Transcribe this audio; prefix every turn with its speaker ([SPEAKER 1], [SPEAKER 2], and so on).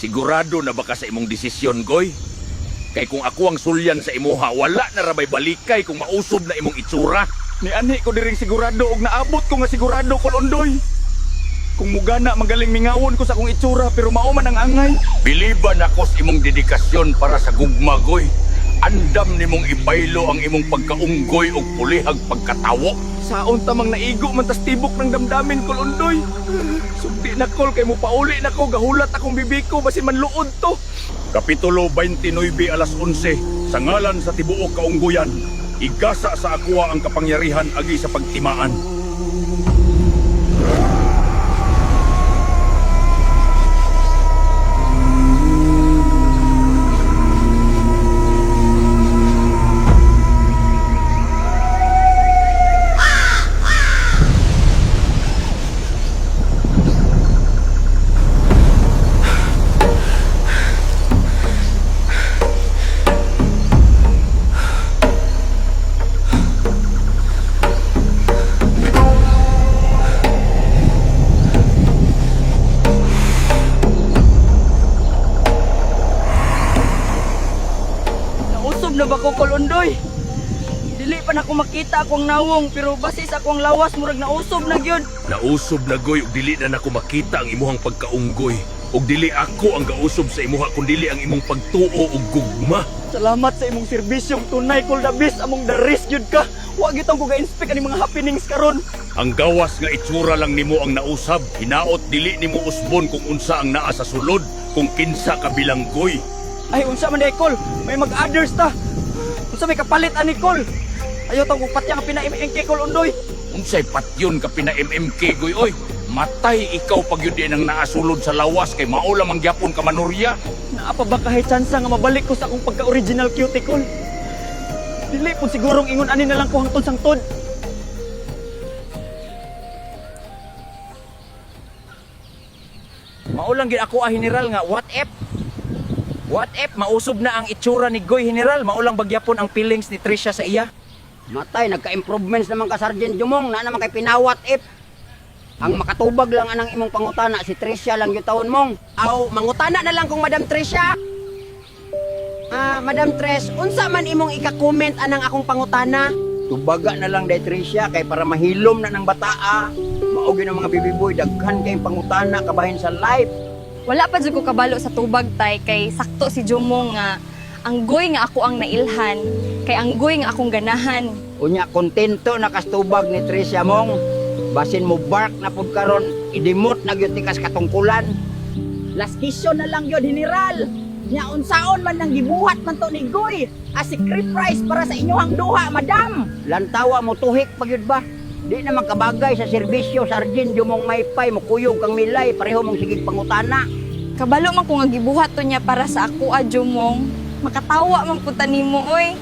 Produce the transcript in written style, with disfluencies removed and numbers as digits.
[SPEAKER 1] Sigurado na baka sa imong desisyon, Goy? Kay kung ako ang sulyan sa imuha, wala na rabay balikay kung mausob na imong itsura.
[SPEAKER 2] Ni ani ko diring sigurado og naabot ko nga sigurado Kolondoy. Kung mugana magaling mingawon ko sa akong itsura pero mao man ang angay.
[SPEAKER 1] Biliban ako sa imong dedikasyon para sa gugma, Goy. Andam nimong ibaylo ang imong pagkaunggoy o pulihag pagkatawo.
[SPEAKER 2] Saon tamang naigo man tas tibok ng damdamin Kolondoy. Sugdi na kol kay mo pauli na ko gahulat akong bibiko basin man luod to.
[SPEAKER 1] Kapitulo 29 alas 11 sa ngalan sa tibuok kaunggoyan. Igasa sa akwa ang kapangyarihan agi sa pagtimaan.
[SPEAKER 3] Nausob na ba ko Kolondoy? Dili pa na ako makita akong nawong pero basis akong lawas murag nausob na gyud.
[SPEAKER 1] Nausob na, Goy, ug dili na nako makita ang imuhang pagkaunggoy. Ug dili ako ang gausob sa imuha kundi ang imong pagtuo ug gugma.
[SPEAKER 2] Salamat sa imong serbisyong tunay kol dabis among daris gyud ka. Wa gyud ko ga-inspect ani mga happenings karon.
[SPEAKER 1] Ang gawas nga itsura lang nimo ang nausab. Hinaot dili nimo usbon kung unsa ang naa sa sulod, kung kinsa ka bilang Goy.
[SPEAKER 2] Ay unsa man day kol? May mag-others ta. Unsa may kapalit ani kol? Ayo tong patya nga pina-MMK Kolondoy.
[SPEAKER 1] Unsay patyon ka pina MMK, Goy, oy. Matay ikaw pag yun din ang naasulod sa lawas kay maula mangyapon ka manurya.
[SPEAKER 2] Naa pa ba kahit tsansa nga mabalik ko sa akong pagka-original cutie kol? Dili po sigurong ingon ani na lang ko hangtod sang tod.
[SPEAKER 4] Maulang gid ako General nga what if? What if mausob na ang itsura ni Goy General? Maulang bagyapon ang feelings ni Trisha sa iya.
[SPEAKER 5] Matay, nagka-improvements naman ka Sergeant Jumong, na naman kay pinawat if. Ang makatubag lang anang imong pangutana, si Tricia lang yung taon mong. Aw, mangutana na lang kung Madam Tricia. Madam Tres, unsa man imong ika-comment anang akong pangutana? Tubaga na lang day Tricia, kay para mahilom na ng bataa. Maugin ang mga bibiboy, daghan kayong pangutana, kabahin sa life.
[SPEAKER 6] Wala pa jud ko kabalo sa tubag tay kay sakto si Jumong nga ang goy nga ako ang nailhan kay ang goy nga akong ganahan.
[SPEAKER 5] Unya, kontento na kastubag ni Tricia mong. Basin mo bark na pud karon, idimot na gyud tikas katungkulan. Last question na lang yun, General. Nya unsaon man nang gibuhat man to ni Goy as sacrifice para sa inyohang duha, Madam. Lantawa mo tuhik pagyud ba? Di na magkabagay sa serbisyo, Sergeant Jumong Maypay, mukuyog kang milay, pareho mong sigig pangutana.
[SPEAKER 6] Kabalo man ko nga gibuhat to niya para sa ako Jumong. Makatawa man punta nimo oy.